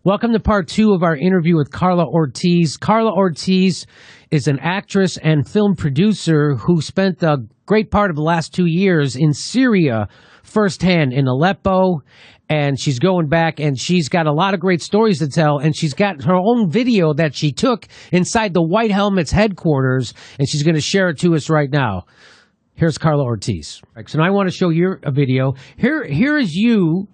Welcome to part two of our interview with Carla Ortiz. Carla Ortiz is an actress and film producer who spent a great part of the last 2 years in Syria, firsthand in Aleppo, and she's going back and she's got a lot of great stories to tell, and she's got her own video that she took inside the White Helmet's headquarters, and she's going to share it to us right now. Here's Carla Ortiz. So now I want to show you a video. Here is you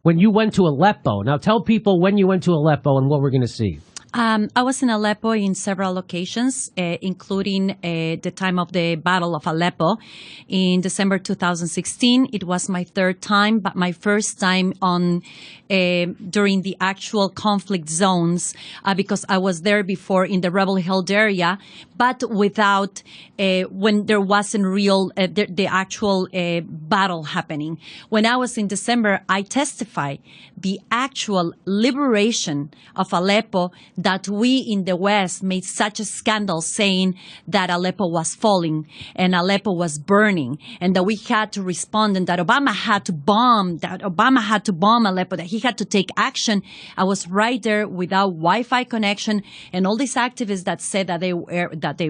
when you went to Aleppo. Now tell people when you went to Aleppo and what we're going to see. I was in Aleppo in several locations, including the time of the Battle of Aleppo in December 2016. It was my third time, but my first time during the actual conflict zones, because I was there before in the rebel-held area, but without, when there wasn't the actual battle happening. When I was in December, I testified the actual liberation of Aleppo, that we in the West made such a scandal saying that Aleppo was falling and Aleppo was burning and that we had to respond and that Obama had to bomb Aleppo, that he had to take action. I was right there without Wi-Fi connection, and all these activists that said that they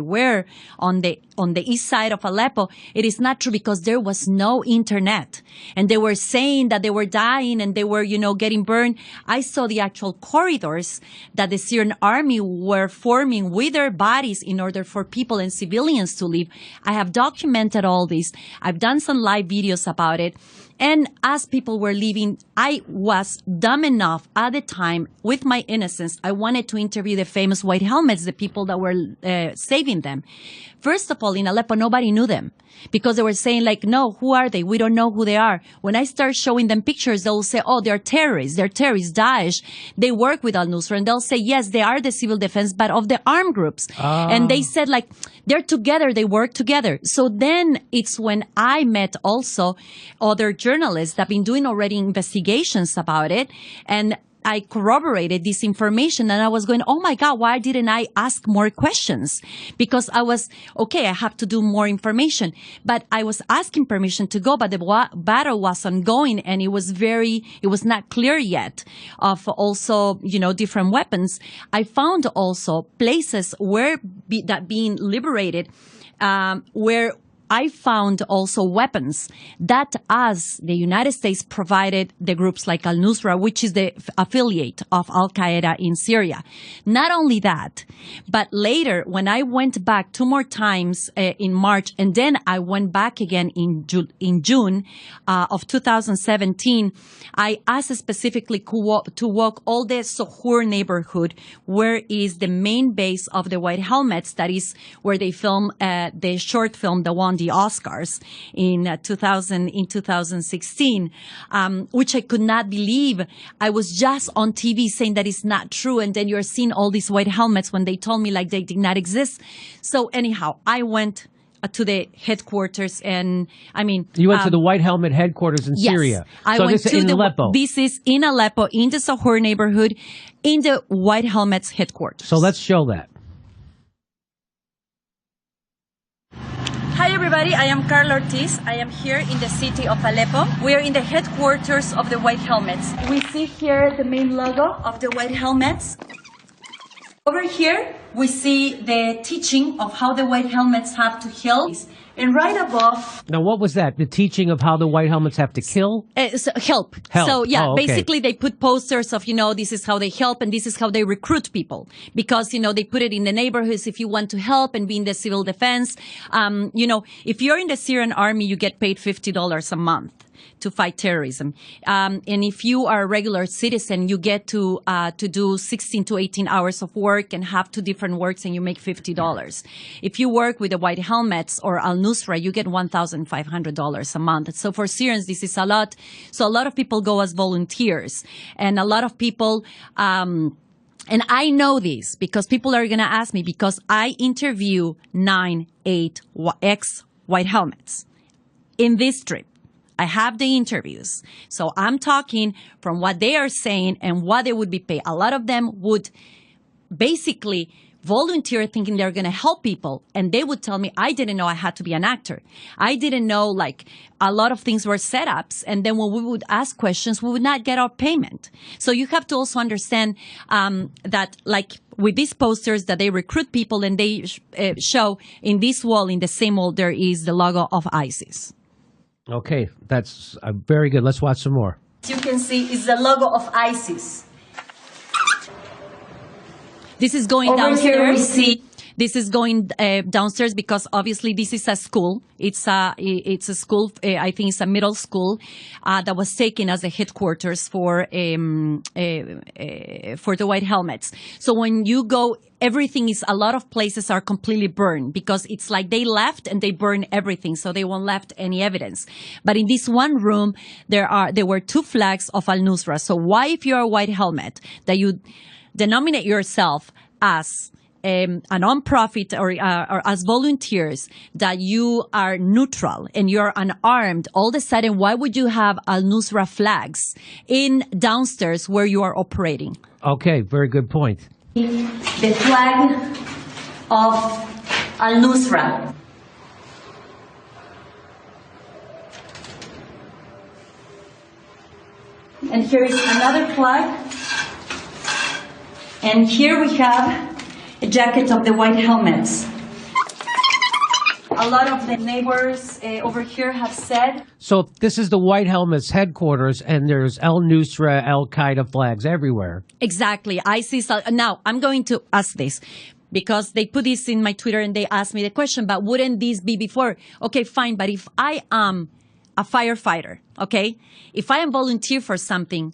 were on the east side of Aleppo, it is not true because there was no internet, and they were saying that they were dying and they were, getting burned. I saw the actual corridors that the Syrian army were forming with their bodies in order for people and civilians to live. I have documented all this. I've done some live videos about it. And as people were leaving, I was dumb enough at the time, with my innocence, I wanted to interview the famous White Helmets, the people that were saving them. First of all, in Aleppo, nobody knew them because they were saying no, who are they? We don't know who they are. When I start showing them pictures, they'll say, oh, they're terrorists, Daesh. They work with al-Nusra. And they'll say, yes, they are the civil defense, but of the armed groups. And they said they're together, they work together. So then it's when I met also other journalists that have been doing already investigations about it, and I corroborated this information, and I was going, oh my God, why didn't I ask more questions? Because I was, okay, I have to do more information. But I was asking permission to go, but the battle was ongoing, and it was not clear yet of also, different weapons. I found also places that being liberated, where I found also weapons that, as the United States provided the groups like al-Nusra, which is the affiliate of Al-Qaeda in Syria. Not only that, but later when I went back 2 more times in March, and then I went back again in June of 2017, I asked specifically to walk all the Sohur neighborhood, where is the main base of the White Helmets, that is where they film the short film, the one the Oscars in 2016, which I could not believe. I was just on TV saying that it's not true, and then you're seeing all these White Helmets when they told me they did not exist. So anyhow, I went to the headquarters, and you went to the White Helmet headquarters in Syria. I went to Aleppo. This is in Aleppo, in the Sohur neighborhood, in the White Helmets headquarters. So let's show that. Hi everybody, I am Carla Ortiz. I am here in the city of Aleppo. We are in the headquarters of the White Helmets. We see here the main logo of the White Helmets. Over here, we see the teaching of how the White Helmets have to heal. And right above... Now, what was that? The teaching of how the White Helmets have to kill? Help. So, okay. Basically, they put posters of, this is how they help and this is how they recruit people. Because, they put it in the neighborhoods if you want to help and be in the civil defense. If you're in the Syrian army, you get paid $50 a month to fight terrorism. And if you are a regular citizen, you get to do 16 to 18 hours of work and have 2 different works, and you make $50. If you work with the White Helmets or al-Nusra, you get $1,500 a month. So for Syrians, this is a lot. So a lot of people go as volunteers, and a lot of people, and I know this because people are going to ask me, because I interview 9, 8 ex-White Helmets in this trip. I have the interviews. So I'm talking from what they are saying and what they would be paid. A lot of them would basically volunteer thinking they're going to help people. And they would tell me, I didn't know I had to be an actor. I didn't know like a lot of things were setups. And then when we would ask questions, we would not get our payment. So you have to also understand that like with these posters that they recruit people and they show in this wall, in the same wall, there is the logo of ISIS. Okay, that's very good. Let's watch some more. As you can see, it's the logo of ISIS. This is going Over downstairs. here we see. This is going downstairs because obviously this is a school. It's a school. I think it's a middle school that was taken as a headquarters for the White Helmets. So when you go, everything is, a lot of places are completely burned because it's like they left and they burned everything, so they won't left any evidence. But in this one room, there were 2 flags of Al-Nusra. So why, if you're a White Helmet, that you denominate yourself as a non-profit or as volunteers, that you are neutral and you're unarmed, all of a sudden, why would you have Al-Nusra flags in downstairs where you are operating? Okay, very good point. The flag of Al-Nusra. And here is another flag. And here we have a jacket of the White Helmets. A lot of the neighbors over here have said. So this is the White Helmets headquarters, and there's Al-Nusra, Al-Qaeda flags everywhere. Exactly. ISIS. Now, I'm going to ask this because they put this in my Twitter and they asked me the question, but wouldn't this be before? Okay, fine. But if I am a firefighter, okay, if I am volunteer for something,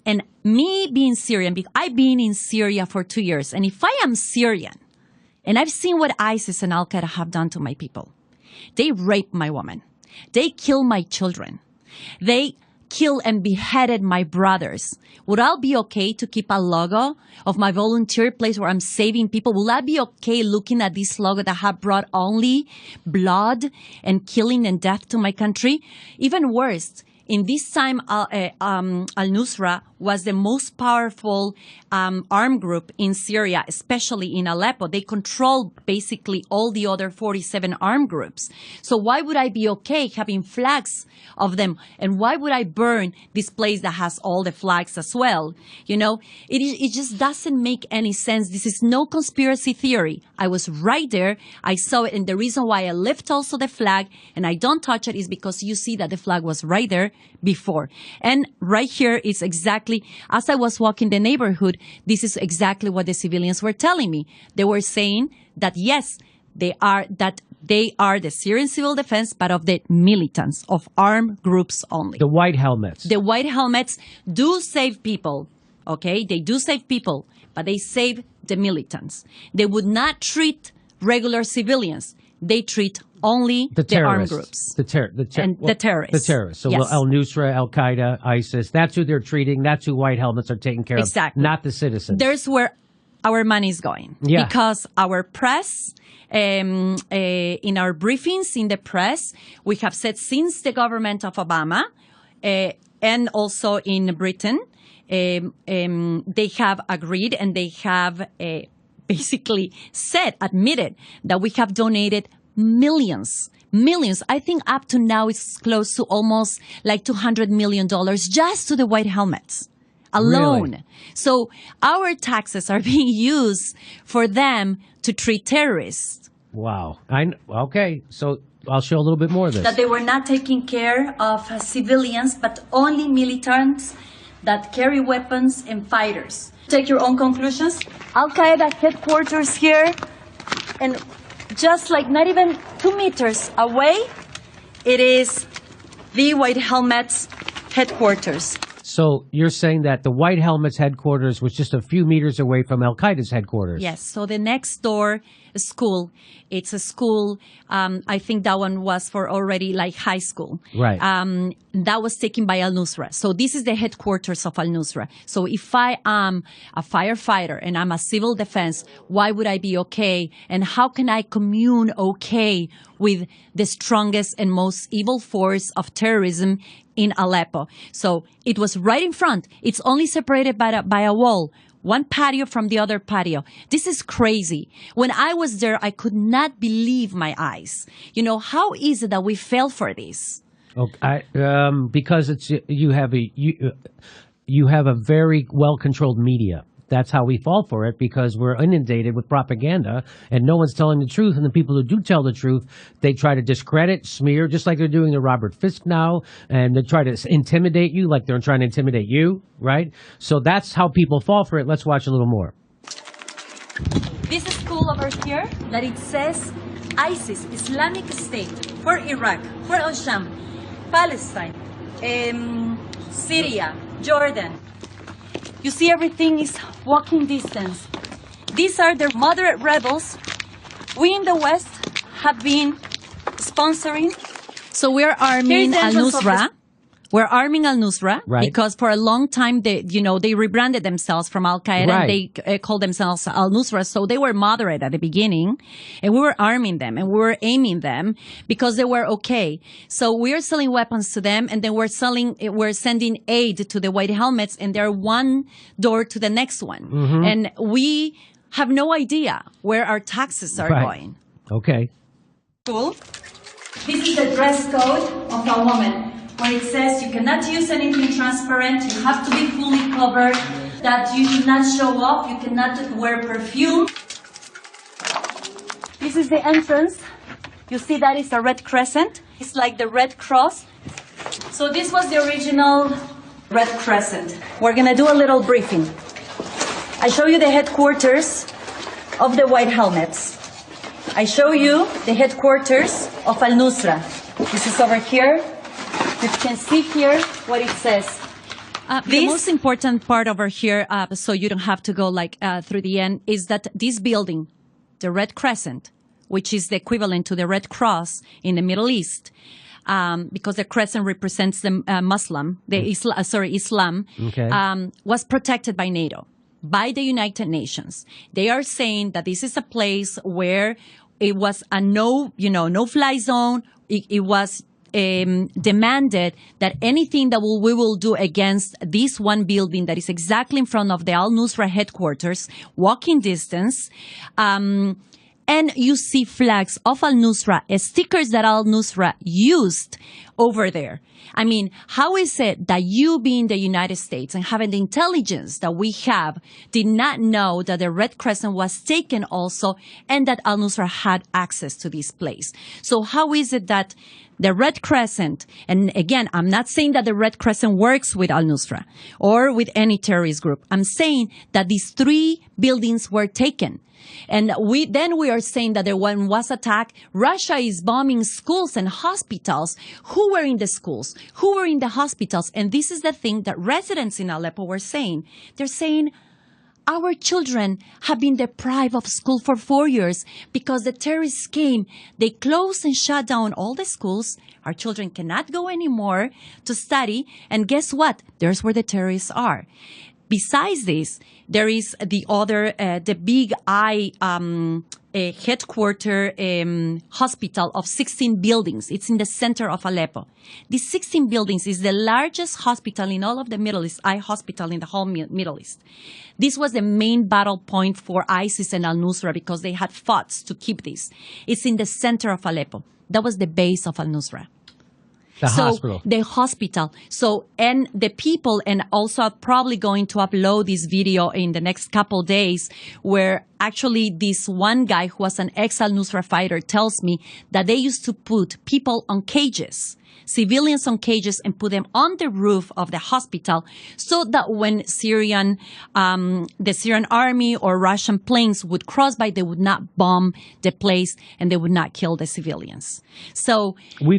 and me being Syrian, because I've been in Syria for 2 years, and if I am Syrian, and I've seen what ISIS and Al-Qaeda have done to my people, they rape my woman, they kill my children, they kill and beheaded my brothers. Would I be okay to keep a logo of my volunteer place where I'm saving people? Will I be okay looking at this logo that have brought only blood and killing and death to my country? Even worse, in this time, Al-Nusra was the most powerful armed group in Syria, especially in Aleppo. They controlled basically all the other 47 armed groups. So why would I be okay having flags of them? And why would I burn this place that has all the flags as well? You know, it just doesn't make any sense. This is no conspiracy theory. I was right there. I saw it. And the reason why I lift also the flag and I don't touch it is because you see that the flag was right there before. And right here is exactly, as I was walking the neighborhood, this is exactly what the civilians were telling me. They were saying that yes, they are the Syrian civil defense, but of the militants, of armed groups only. The White Helmets. The White Helmets do save people, okay? They do save people, but they save the militants. They would not treat regular civilians. They treat only the armed groups. The terrorists. The terrorists. So yes. Al-Nusra, Al-Qaeda, ISIS, that's who they're treating. That's who White Helmets are taking care Exactly. of, not the citizens. There's where our money is going. Yeah. Because our press, in our briefings in the press, we have said since the government of Obama, and also in Britain, they have agreed and they have basically admitted that we have donated millions. I think up to now it's close to almost like $200 million just to the White Helmets alone. Really? So our taxes are being used for them to treat terrorists. Wow. Okay, so I'll show a little bit more of this. That they were not taking care of civilians, but only militants that carry weapons and fighters. Take your own conclusions. Al-Qaeda headquarters here, and just like not even 2 meters away, it is the White Helmets headquarters. So you're saying that the White Helmets headquarters was just a few meters away from Al-Qaeda's headquarters? Yes. So the next door school, it's a school, I think that one was for already like high school. Right. That was taken by Al-Nusra. So this is the headquarters of Al-Nusra. So if I am a firefighter and I'm a civil defense, why would I be okay? And how can I commune okay with the strongest and most evil force of terrorism in Aleppo? So it was right in front. It's only separated by a wall. one patio from the other patio. This is crazy. When I was there, I could not believe my eyes. You know, how is it that we fell for this? Okay, because you have a very well-controlled media. That's how we fall for it, because we're inundated with propaganda and no one's telling the truth. And the people who do tell the truth, they try to discredit, smear, just like they're doing to Robert Fisk now. And they try to intimidate you like they're trying to intimidate you, right? So that's how people fall for it. Let's watch a little more. This is school over here that it says ISIS, Islamic State, for Iraq, for Al-Sham, Palestine, Syria, Jordan. You see, everything is walking distance. These are the moderate rebels. We in the West have been sponsoring. So we're arming al-Nusra. We're arming al-Nusra, right, because for a long time they rebranded themselves from Al-Qaeda, right, and they called themselves al-Nusra. So they were moderate at the beginning, and we were arming them and we were aiming them because they were okay. So we're selling weapons to them, and then we're sending aid to the white helmets, and they're one door to the next one. Mm-hmm. And we have no idea where our taxes are going. Okay. Cool. This is the dress code of a woman, where it says you cannot use anything transparent, you have to be fully covered, that you should not show off, you cannot wear perfume. This is the entrance. You see that is a red crescent. It's like the Red Cross. So this was the original Red Crescent. We're gonna do a little briefing. I show you the headquarters of the White Helmets. I show you the headquarters of Al-Nusra. This is over here. You can see here what it says. The most important part over here, so you don't have to go through the end, is that this building, the Red Crescent, which is the equivalent to the Red Cross in the Middle East, because the crescent represents the Islam, okay, was protected by NATO, by the United Nations. They are saying that this is a place where it was a no-fly zone. It was demanded that anything that we will do against this one building that is exactly in front of the Al-Nusra headquarters, walking distance, and you see flags of Al-Nusra, stickers that Al-Nusra used over there. I mean, how is it that you, being the United States and having the intelligence that we have, did not know that the Red Crescent was taken also, and that Al-Nusra had access to this place? So how is it that the Red Crescent, and again, I'm not saying that the Red Crescent works with Al-Nusra or with any terrorist group. I'm saying that these three buildings were taken. And we are saying that there was attack. Russia is bombing schools and hospitals. Who were in the schools? Who were in the hospitals? And this is the thing that residents in Aleppo were saying. They're saying, our children have been deprived of school for 4 years because the terrorists came. They closed and shut down all the schools. Our children cannot go anymore to study. And guess what? There's where the terrorists are. Besides this, there is the other, the big headquarter hospital of 16 buildings. It's in the center of Aleppo. These 16 buildings is the largest hospital in all of the Middle East, eye hospital in the whole Middle East. This was the main battle point for ISIS and Al-Nusra because they had fought to keep this. It's in the center of Aleppo. That was the base of Al-Nusra. The hospital. The hospital. So, and the people, and also I'm probably going to upload this video in the next couple days, where actually this one guy who was an ex-Al-Nusra fighter tells me that they used to put people on cages, civilians on cages, and put them on the roof of the hospital so that when the Syrian army or Russian planes would cross by, they would not bomb the place and they would not kill the civilians. So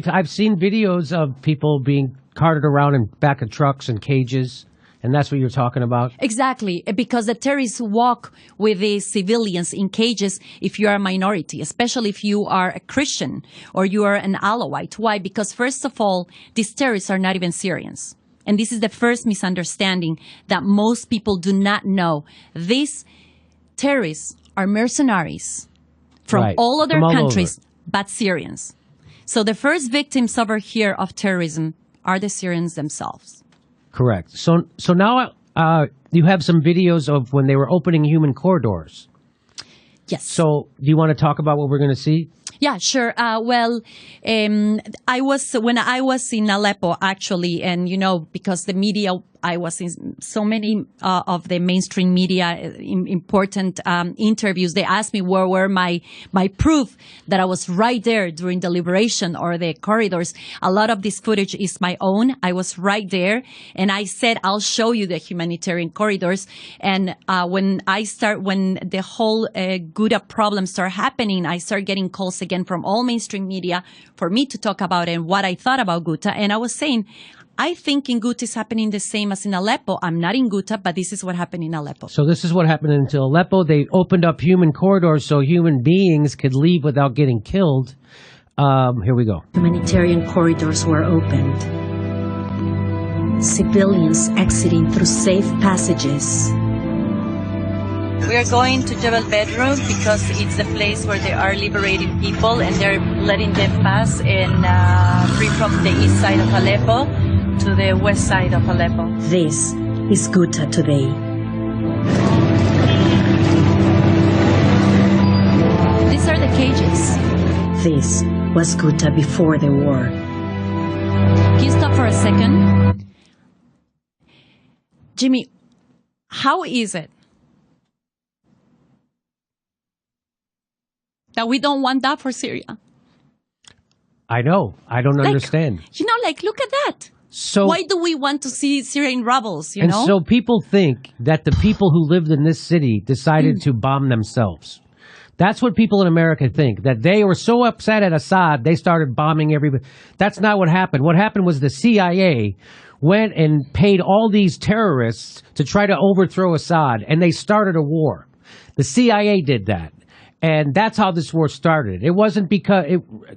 I've seen videos of people being carted around in back of trucks and cages. And that's what you're talking about? Exactly, because the terrorists walk with the civilians in cages if you are a minority, especially if you are a Christian or you are an Alawite. Why? Because first of all, these terrorists are not even Syrians. And this is the first misunderstanding that most people do not know. These terrorists are mercenaries from all other countries but Syrians. So the first victims over here of terrorism are the Syrians themselves. Correct. So now You have some videos of when they were opening human corridors. Yes. So do you want to talk about what we're going to see? Yeah, sure. I was in Aleppo actually, and because the media, I was in so many of the mainstream media, important interviews. They asked me where were my proof that I was right there during the liberation or the corridors. A lot of this footage is my own. I was right there, and I said I'll show you the humanitarian corridors. And when the whole Ghouta problem started happening, I started getting calls again from all mainstream media for me to talk about it and what I thought about Ghouta. And I was saying, I think in Ghouta is happening the same as in Aleppo. I'm not in Ghouta, but this is what happened in Aleppo. So this is what happened in Aleppo. They opened up human corridors so human beings could leave without getting killed. Here we go. Humanitarian corridors were opened. Civilians exiting through safe passages. We are going to Jebel Bedroom because it's the place where they are liberating people and they're letting them pass and free from the east side of Aleppo to the west side of Aleppo. This is Ghouta today. These are the cages. This was Ghouta before the war. Can you stop for a second? Jimmy, how is it that we don't want that for Syria? I know. I don't understand. Look at that. So why do we want to see Syria in rubbles, And so people think that the people who lived in this city decided to bomb themselves. That's what people in America think, that they were so upset at Assad, they started bombing everybody. That's not what happened. What happened was the CIA went and paid all these terrorists to try to overthrow Assad, and they started a war. The CIA did that. And that's how this war started. It wasn't because...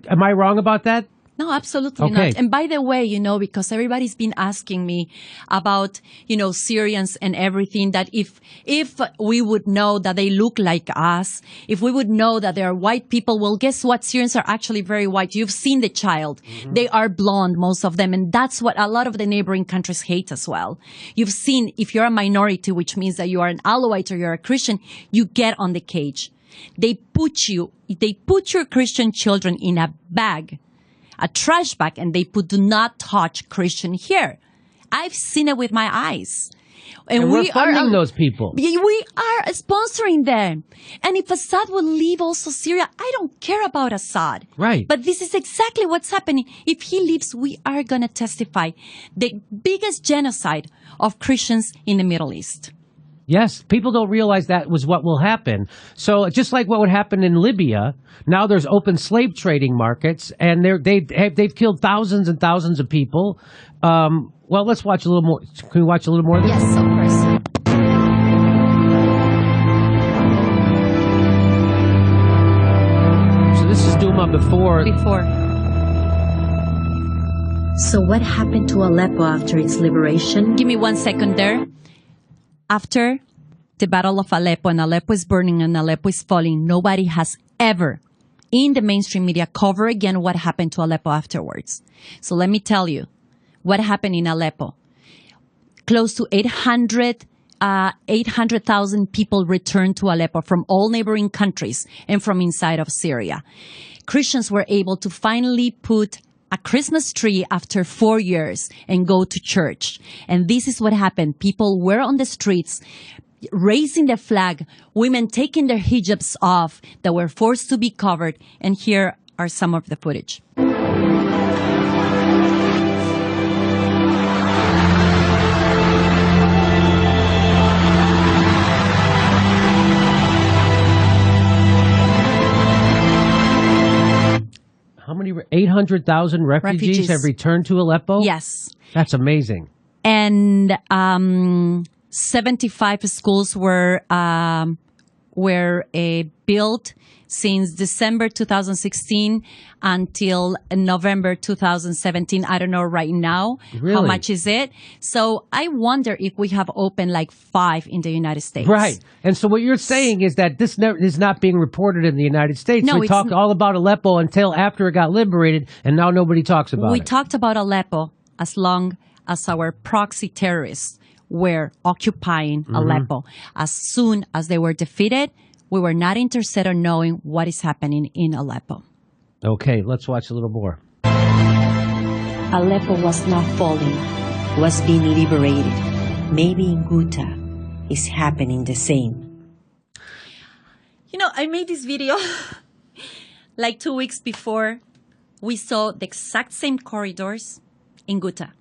am I wrong about that? No, absolutely not. And by the way, because everybody's been asking me about, Syrians and everything, that if we would know that they look like us, if we would know that they are white people, well, guess what? Syrians are actually very white. You've seen the child. Mm-hmm. They are blonde, most of them. And that's what a lot of the neighboring countries hate as well. You've seen, if you're a minority, which means that you are an Alawite or you're a Christian, you get on the cage. They put your Christian children in a bag, a trash bag, and they put, do not touch Christian here. I've seen it with my eyes. And we're funding those people. We are sponsoring them. And if Assad will leave also Syria, I don't care about Assad. Right. But this is exactly what's happening. If he leaves, we are going to testify the biggest genocide of Christians in the Middle East. Yes, people don't realize that was what will happen. So just like what would happen in Libya, now there's open slave trading markets, and they've killed thousands and thousands of people. Well, let's watch a little more. Can we watch a little more of this? Yes, of course. So this is Douma before. So what happened to Aleppo after its liberation? Give me 1 second there. After the Battle of Aleppo, and Aleppo is burning and Aleppo is falling, nobody has ever, in the mainstream media, covered again what happened to Aleppo afterwards. So let me tell you what happened in Aleppo. Close to 800,000 people returned to Aleppo from all neighboring countries and from inside of Syria. Christians were able to finally put a Christmas tree after 4 years and go to church. And this is what happened. People were on the streets raising the flag, women taking their hijabs off that were forced to be covered. And here are some of the footage. How many? 800,000 refugees have returned to Aleppo? Yes. That's amazing. And 75 schools were built since December 2016 until November 2017. I don't know right now how much is it. So I wonder if we have opened like 5 in the United States. Right. And so what you're saying is that this is not being reported in the United States. No, we talked all about Aleppo until after it got liberated, and now nobody talks about it. We talked about Aleppo as long as our proxy terrorists were occupying Aleppo. As soon as they were defeated, we were not interested in knowing what is happening in Aleppo. Okay, let's watch a little more. Aleppo was not falling, was being liberated. Maybe in Ghouta is happening the same. You know, I made this video like 2 weeks before we saw the exact same corridors in Ghouta.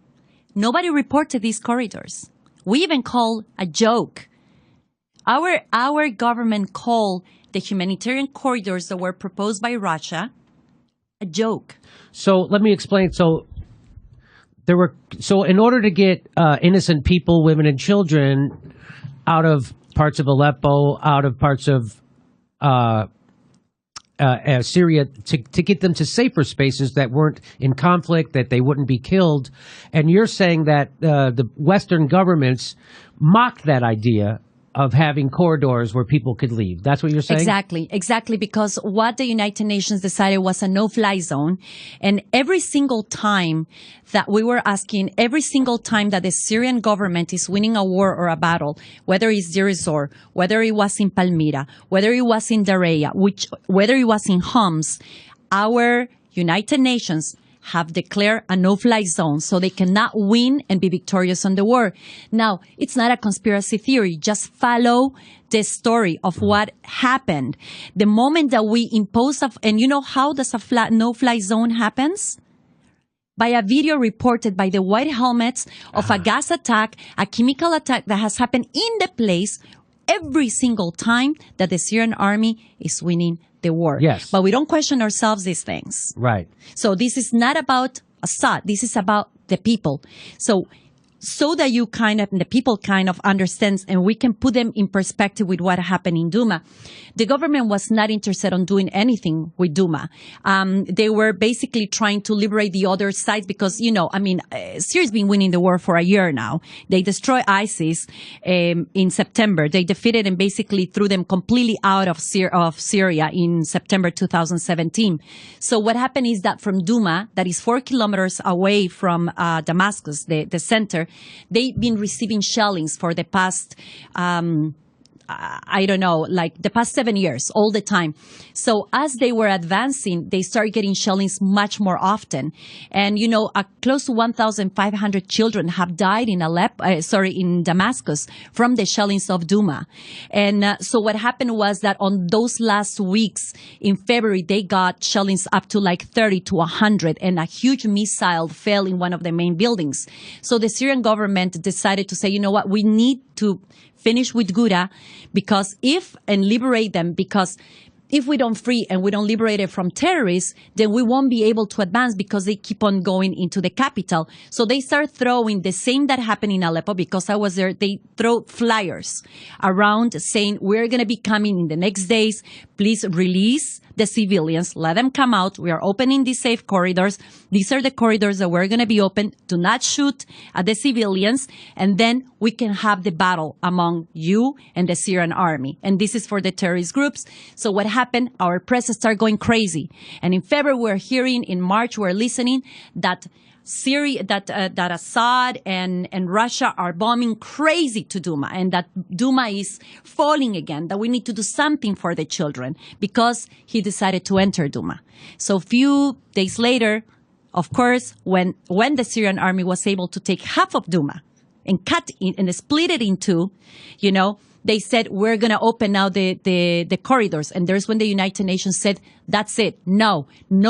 Nobody reported these corridors. We even called a joke. Our government called the humanitarian corridors that were proposed by Russia a joke. So let me explain. So in order to get innocent people, women and children out of parts of Aleppo, out of parts of Syria, to get them to safer spaces that weren't in conflict, that they wouldn't be killed. And you're saying that the Western governments mocked that idea of having corridors where people could leave. That's what you're saying? Exactly, because what the United Nations decided was a no-fly zone. And every single time that we were asking, every single time that the Syrian government is winning a war or a battle, whether it's Deir ez-Zor, whether it was in Palmyra, whether it was in Daraya, whether it was in Homs, our United Nations have declared a no-fly zone so they cannot win and be victorious on the war. Now, it's not a conspiracy theory. Just follow the story of what happened. The moment that we impose, and you know how does a no-fly zone happens? By a video reported by the white helmets of a gas attack, a chemical attack that has happened in the place every single time that the Syrian army is winning the war. Yes. But we don't question ourselves these things. Right. So this is not about Assad. This is about the people. So that you the people understands and we can put them in perspective with what happened in Douma. The government was not interested in doing anything with Douma. They were basically trying to liberate the other side because, Syria's been winning the war for a year now. They destroyed ISIS in September. They defeated and basically threw them completely out of Syria in September 2017. So what happened is that from Douma, that is 4 kilometers away from Damascus, the center, they've been receiving shellings for the past, the past 7 years, all the time. So as they were advancing, they started getting shellings much more often. And, close to 1,500 children have died in in Damascus from the shellings of Douma. And so what happened was that on those last weeks in February, they got shellings up to 30 to 100, and a huge missile fell in one of the main buildings. So the Syrian government decided to say, you know what, we need to finish with Ghouta and liberate them, because if we don't free and we don't liberate it from terrorists, then we won't be able to advance because they keep on going into the capital. So they start throwing the same that happened in Aleppo, because I was there. They throw flyers around saying, we're going to be coming in the next days. Please release the civilians. Let them come out. We are opening these safe corridors. These are the corridors that we're going to be open. Do not shoot at the civilians. And then we can have the battle among you and the Syrian army. And this is for the terrorist groups. So what happened? Our press started going crazy. And in February, we're hearing, in March, we're listening that that Assad and Russia are bombing crazy to Douma, and that Douma is falling again, that we need to do something for the children, because he decided to enter Douma. So a few days later, of course, when the Syrian army was able to take half of Douma and cut it and split it in two, they said, we're going to open now the corridors. And there's when the United Nations said, that's it. No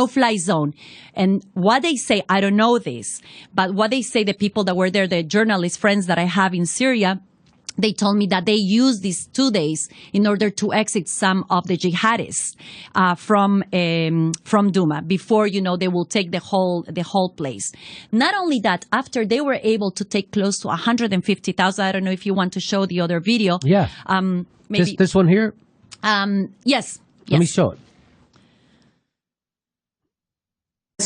fly zone. And what they say, I don't know this, but what they say, the people that were there, the journalist friends that I have in Syria, they told me that they used these 2 days in order to exit some of the jihadists from Douma before, they will take the whole place. Not only that, after they were able to take close to 150,000, I don't know if you want to show the other video. Yeah. Maybe this one here? Yes. Let me show it.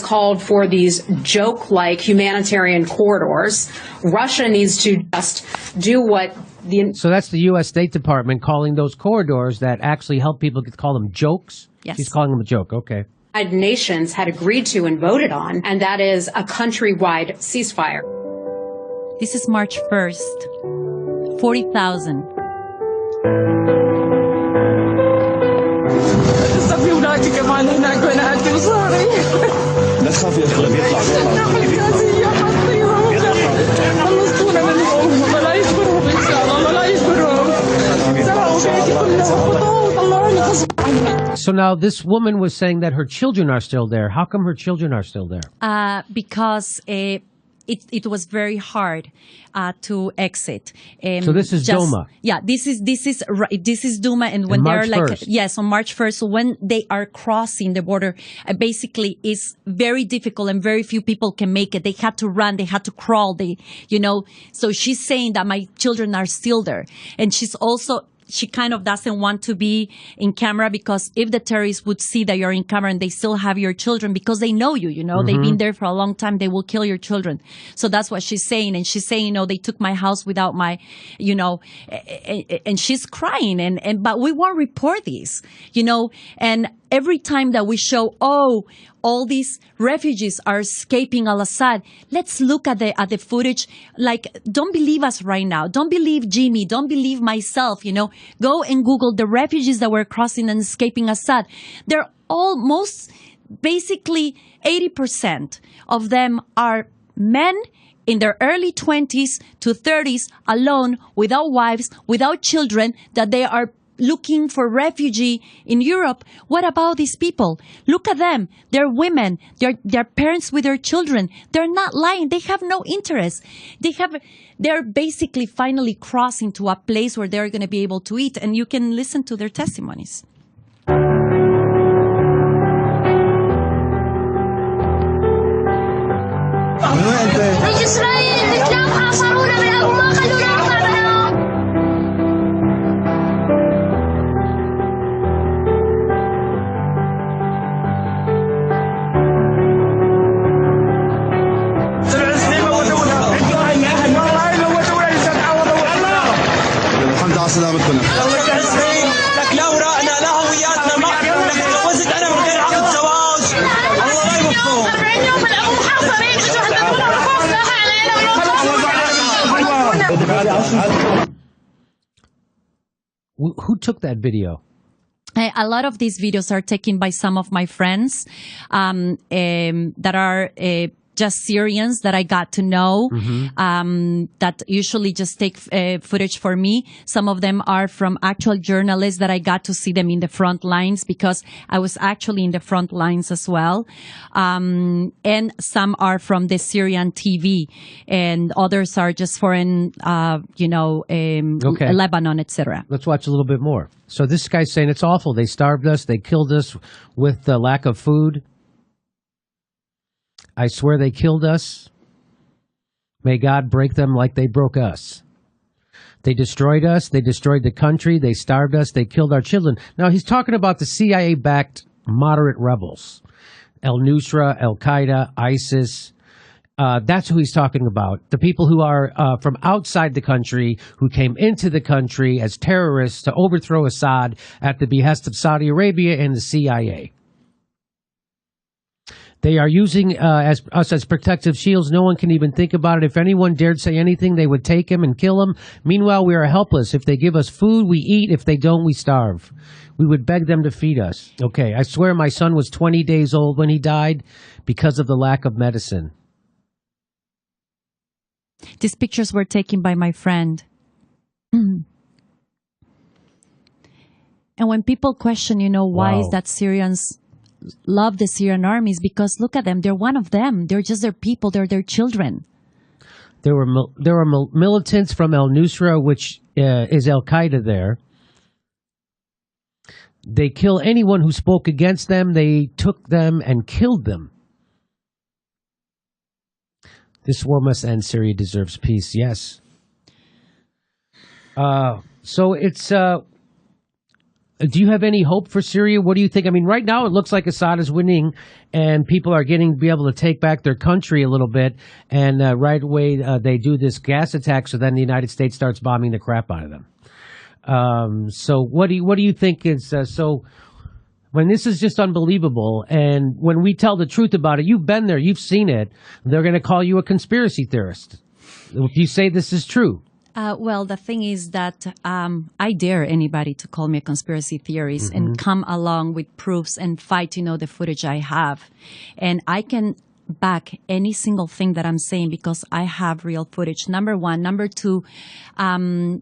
Called for these joke-like humanitarian corridors. Russia needs to just do what So that's the U.S. State Department calling those corridors that actually help people, call them jokes? Yes. She's calling them a joke, okay. United Nations had agreed to and voted on, and that is a countrywide ceasefire. This is March 1st. 40,000. صافي ولادي كمان هناك بناتي وصاري لا تخافي يا اخوي بيطلع خلصتونا منهم الله لا يجبرهم ان شاء الله لا يجبرهم سرقوا بيتي كله وخطوه وطلعوني غصب عني. So now this woman was saying that her children are still there. How come her children are still there? Because it was very hard to exit. So this is Duma. Yeah, this is Duma, and when they're March like 1st. yes, on March 1st, so when they are crossing the border, basically it's very difficult and very few people can make it. They had to run, they had to crawl, so she's saying that my children are still there, and she kind of doesn't want to be in camera, because if the terrorists would see that you're in camera and they still have your children, because they know you, they've been there for a long time, they will kill your children. So that's what she's saying. And she's saying, they took my house without my, and she's crying, but we won't report this, and every time that we show, all these refugees are escaping al-Assad, let's look at the footage. Like, don't believe us right now. Don't believe Jimmy. Don't believe myself, Go and Google the refugees that were crossing and escaping Assad. They're almost, basically 80% of them are men in their early 20s to 30s, alone, without wives, without children, that they are looking for refugee in Europe. What about these people? Look at them. They're women. They're parents with their children. They're not lying. They have no interest. They're basically finally crossing to a place where they're going to be able to eat, and you can listen to their testimonies. سلامتكم. لك لا وراءنا لا هوياتنا ما لك تجوزت انا من غير عقد زواج. الله لا يوفقهم. 40 يوم الابو محاصرين اجوا هددونا وخوفنا علينا. Who took that video? A lot of these videos are taken by some of my friends that are just Syrians that I got to know, that usually just take footage for me. Some of them are from actual journalists that I got to see them in the front lines, because I was actually in the front lines as well. And some are from the Syrian TV, and others are just foreign, Lebanon, etc. Let's watch a little bit more. So this guy's saying it's awful. They starved us. They killed us with the lack of food. I swear they killed us. May God break them like they broke us. They destroyed us. They destroyed the country. They starved us. They killed our children. Now, he's talking about the CIA-backed moderate rebels. Al-Nusra, Al-Qaeda, ISIS. That's who he's talking about. The people who are from outside the country, who came into the country as terrorists to overthrow Assad at the behest of Saudi Arabia and the CIA. They are using us as protective shields. No one can even think about it. If anyone dared say anything, they would take him and kill him. Meanwhile, we are helpless. If they give us food, we eat. If they don't, we starve. We would beg them to feed us. Okay, I swear my son was 20 days old when he died because of the lack of medicine. These pictures were taken by my friend. And when people question, why is that Syrians love the Syrian armies, because look at them. They're one of them. They're just their people. They're their children. There were militants from Al-Nusra, which is Al-Qaeda there. They kill anyone who spoke against them. They took them and killed them. This war must end. Syria deserves peace. Yes. So it's... do you have any hope for Syria? What do you think? I mean, right now it looks like Assad is winning, and people are be able to take back their country a little bit. And right away they do this gas attack, so then the United States starts bombing the crap out of them. So what do you think is so? When this is just unbelievable, and when we tell the truth about it, you've been there, you've seen it. They're going to call you a conspiracy theorist if you say this is true. Well, the thing is that I dare anybody to call me a conspiracy theorist and come along with proofs and fight to know the footage I have. And I can back any single thing that I'm saying because I have real footage. Number one. Number two, I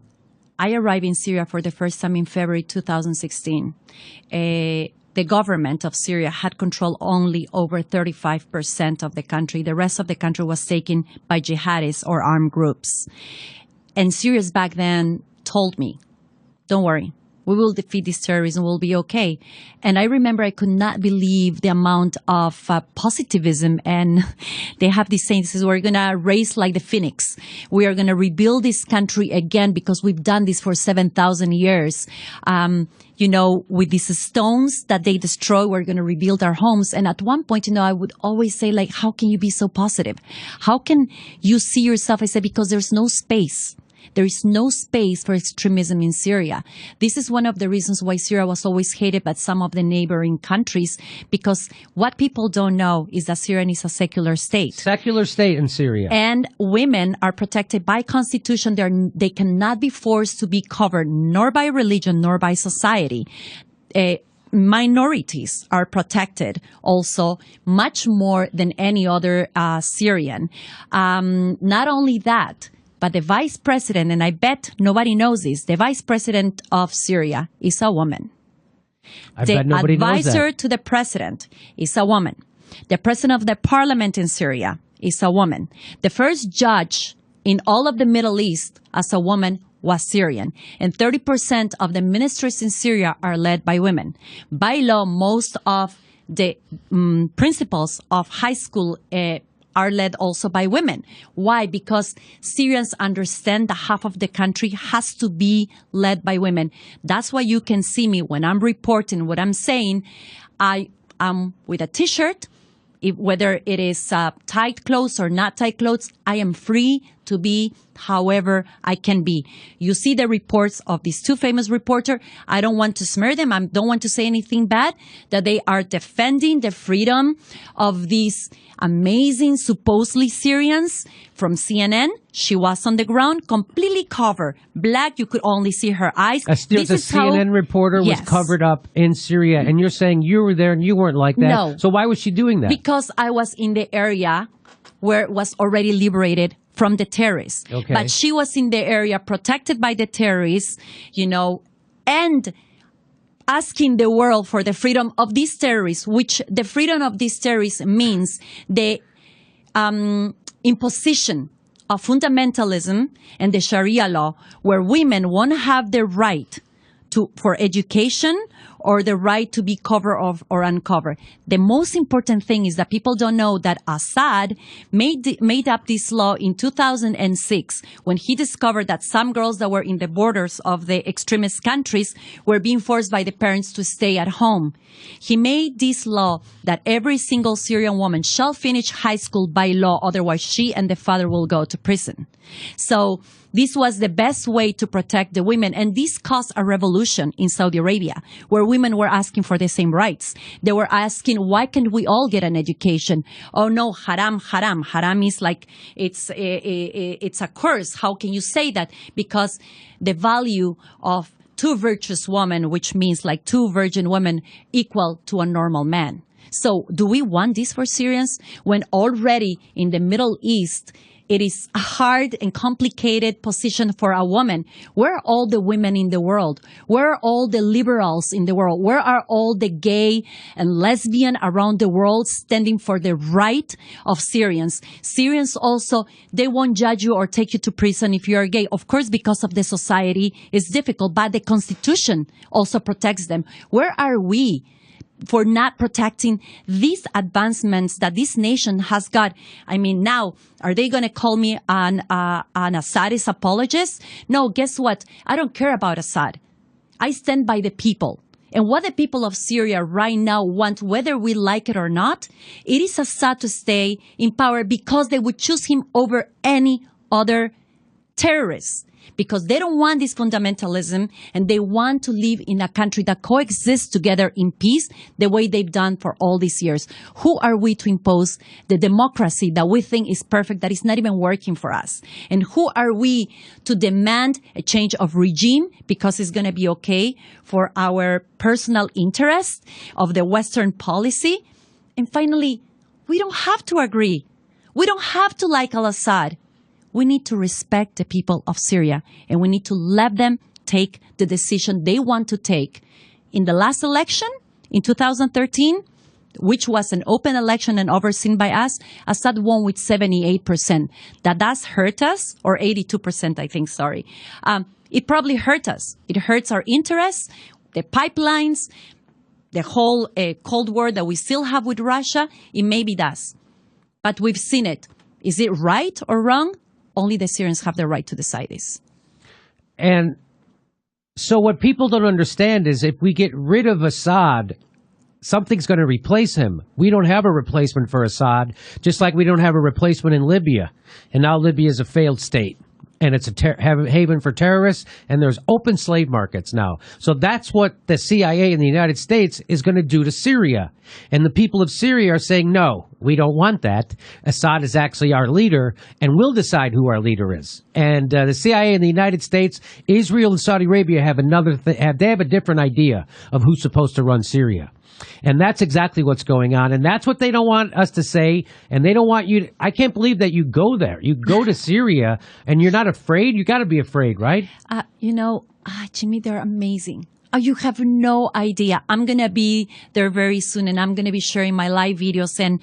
arrived in Syria for the first time in February 2016. The government of Syria had control only over 35% of the country. The rest of the country was taken by jihadis or armed groups. And Syrians back then told me, don't worry, we will defeat this terrorism, we'll be okay. And I remember I could not believe the amount of positivism. And they have this saying, this is, we're going to raise like the phoenix. We are going to rebuild this country again because we've done this for 7,000 years. You know, with these stones that they destroy, we're going to rebuild our homes. And at one point, you know, I would always say, like, how can you be so positive? How can you see yourself? I said, because there's no space. There is no space for extremism in Syria. This is one of the reasons why Syria was always hated by some of the neighboring countries, because what people don't know is that Syria is a secular state. Secular state in Syria. And women are protected by constitution. They cannot be forced to be covered, nor by religion, nor by society. Minorities are protected also much more than any other Syrian. Not only that, but the vice president, and I bet nobody knows this, the vice president of Syria is a woman. I bet nobody knows that. The advisor to the president is a woman. The president of the parliament in Syria is a woman. The first judge in all of the Middle East as a woman was Syrian. And 30% of the ministries in Syria are led by women. By law, most of the principals of high school are led also by women. Why? Because Syrians understand that half of the country has to be led by women. That's why you can see me when I'm reporting what I'm saying. I am with a T-shirt, whether it is tight clothes or not tight clothes, I am free to be however I can be. You see the reports of these two famous reporters. I don't want to smear them. I don't want to say anything bad, that they are defending the freedom of these amazing, supposedly Syrians from CNN. She was on the ground, completely covered. Black, you could only see her eyes. A CNN reporter was covered up in Syria, and you're saying you were there and you weren't like that. No. So why was she doing that? Because I was in the area where it was already liberated from the terrorists. Okay. But she was in the area protected by the terrorists, you know, and asking the world for the freedom of these terrorists, which the freedom of these terrorists means the imposition of fundamentalism and the Sharia law, where women won't have the right for education or the right to be covered or uncovered. The most important thing is that people don't know that Assad made up this law in 2006 when he discovered that some girls that were in the borders of the extremist countries were being forced by the parents to stay at home. He made this law that every single Syrian woman shall finish high school by law, otherwise she and the father will go to prison. So this was the best way to protect the women. And this caused a revolution in Saudi Arabia, where women were asking for the same rights. They were asking, why can't we all get an education? Oh no, haram, haram. Haram is like, it's a curse. How can you say that? Because the value of two virtuous women, which means like two virgin women, equal to a normal man. So do we want this for Syrians when already in the Middle East, it is a hard and complicated position for a woman? Where are all the women in the world? Where are all the liberals in the world? Where are all the gay and lesbian around the world standing for the right of Syrians? Syrians also, they won't judge you or take you to prison if you are gay. Of course, because of the society, it's difficult, but the Constitution also protects them. Where are we for not protecting these advancements that this nation has got? I mean, now, are they going to call me an Assadist apologist? No, guess what? I don't care about Assad. I stand by the people. And what the people of Syria right now want, whether we like it or not, it is Assad to stay in power because they would choose him over any other terrorists, because they don't want this fundamentalism and they want to live in a country that coexists together in peace the way they've done for all these years. Who are we to impose the democracy that we think is perfect, that is not even working for us? And who are we to demand a change of regime because it's going to be okay for our personal interest of the Western policy? And finally, we don't have to agree. We don't have to like al-Assad. We need to respect the people of Syria, and we need to let them take the decision they want to take. In the last election, in 2013, which was an open election and overseen by us, Assad won with 78%. That does hurt us, or 82%, I think, sorry. It probably hurt us. It hurts our interests, the pipelines, the whole Cold War that we still have with Russia. It maybe does. But we've seen it. Is it right or wrong? Only the Syrians have the right to decide this. And so what people don't understand is if we get rid of Assad, something's going to replace him. We don't have a replacement for Assad, just like we don't have a replacement in Libya. And now Libya is a failed state. And it's a haven for terrorists, and there's open slave markets now. So that's what the CIA in the United States is going to do to Syria. And the people of Syria are saying, no, we don't want that. Assad is actually our leader, and we'll decide who our leader is. And the CIA in the United States, Israel and Saudi Arabia have they have a different idea of who's supposed to run Syria. And that's exactly what's going on. And that's what they don't want us to say. And they don't want you to, I can't believe that you go there. You go to Syria and you're not afraid. You got to be afraid, right? Jimmy, they're amazing. You have no idea. I'm going to be there very soon, and I'm going to be sharing my live videos. And,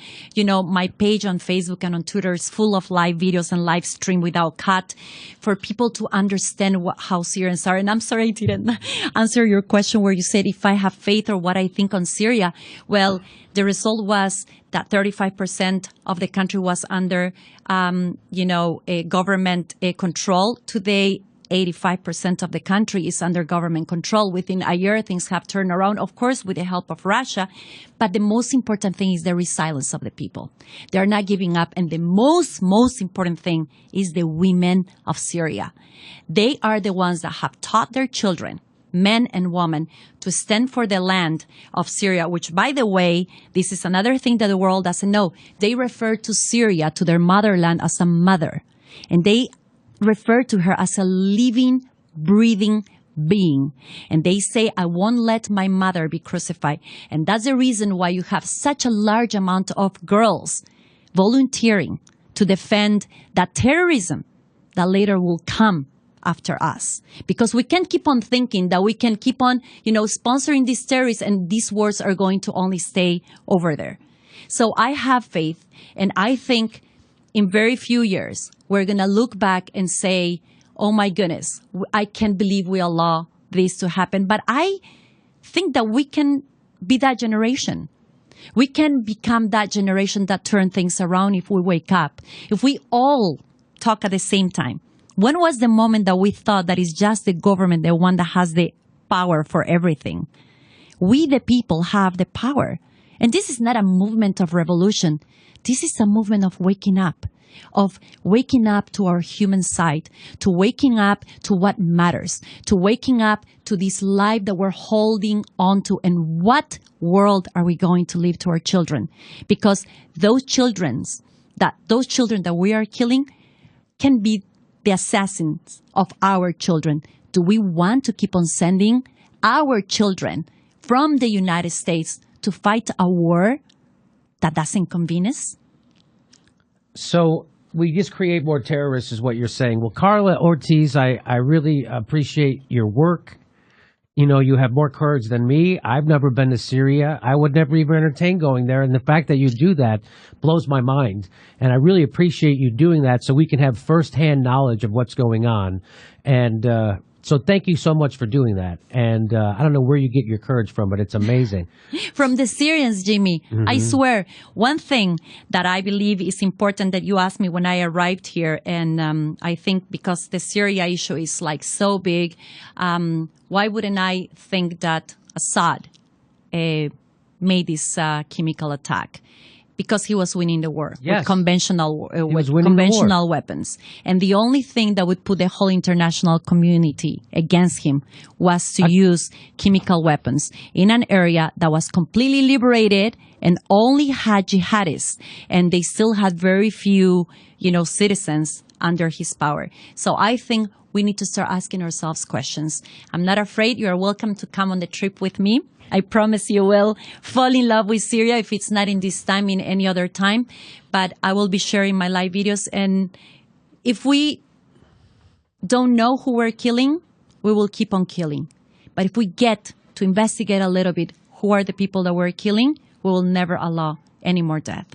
my page on Facebook and on Twitter is full of live videos and live stream without cut for people to understand how Syrians are. And I'm sorry I didn't answer your question where you said if I have faith or what I think on Syria. Well, the result was that 35% of the country was under, a government control. Today, 85% of the country is under government control. Within a year, things have turned around, of course, with the help of Russia. But the most important thing is the resilience of the people. They're not giving up. And the most important thing is the women of Syria. They are the ones that have taught their children, men and women, to stand for the land of Syria, which, by the way, this is another thing that the world doesn't know. They refer to Syria, to their motherland, as a mother. And they refer to her as a living, breathing being. And they say, I won't let my mother be crucified. And that's the reason why you have such a large amount of girls volunteering to defend that terrorism that later will come after us. Because we can't keep on thinking that we can keep on, sponsoring these terrorists and these wars are going to only stay over there. So I have faith, and I think in very few years, we're going to look back and say, oh my goodness, I can't believe we allow this to happen. But I think that we can be that generation. We can become that generation that turn things around if we wake up. If we all talk at the same time. When was the moment that we thought that it's just the government, the one that has the power for everything? We, the people, have the power. And this is not a movement of revolution. This is a movement of waking up to our human side, to waking up to what matters, to waking up to this life that we're holding on to, and what world are we going to leave to our children? Because those children that we are killing can be the assassins of our children. Do we want to keep on sending our children from the United States to fight a war that doesn't convene us? So we just create more terrorists is what you're saying. Well, Carla Ortiz, I really appreciate your work. You have more courage than me. I've never been to Syria. I would never even entertain going there. And the fact that you do that blows my mind. And I really appreciate you doing that so we can have firsthand knowledge of what's going on. And so thank you so much for doing that. And I don't know where you get your courage from, but it's amazing. From the Syrians, Jimmy. Mm-hmm. I swear, one thing that I believe is important that you asked me when I arrived here, and I think because the Syria issue is so big, why wouldn't I think that Assad made this chemical attack? because he was winning the war Yes. with conventional was winning the war. conventional weapons. And the only thing that would put the whole international community against him was to use chemical weapons in an area that was completely liberated and only had jihadists, and they still had very few, citizens under his power. So I think we need to start asking ourselves questions. I'm not afraid. You are welcome to come on the trip with me. I promise you will fall in love with Syria if it's not in this time, in any other time. But I will be sharing my live videos. And if we don't know who we're killing, we will keep on killing. But if we get to investigate a little bit who are the people that we're killing, we will never allow any more death.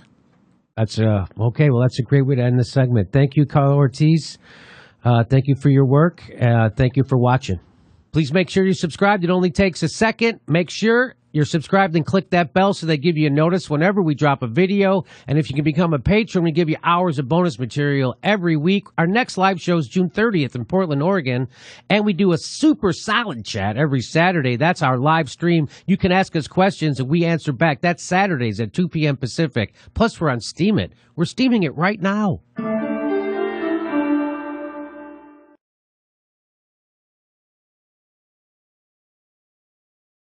That's okay. Well, that's a great way to end the segment. Thank you, Carla Ortiz. Thank you for your work. Thank you for watching. Please make sure you're subscribed. It only takes a second. Make sure you're subscribed and click that bell so they give you a notice whenever we drop a video. And if you can become a patron, we give you hours of bonus material every week. Our next live show is June 30th in Portland, Oregon. And we do a super solid chat every Saturday. That's our live stream. You can ask us questions and we answer back. That's Saturdays at 2 p.m. Pacific. Plus, we're on Steam It. We're steaming it right now.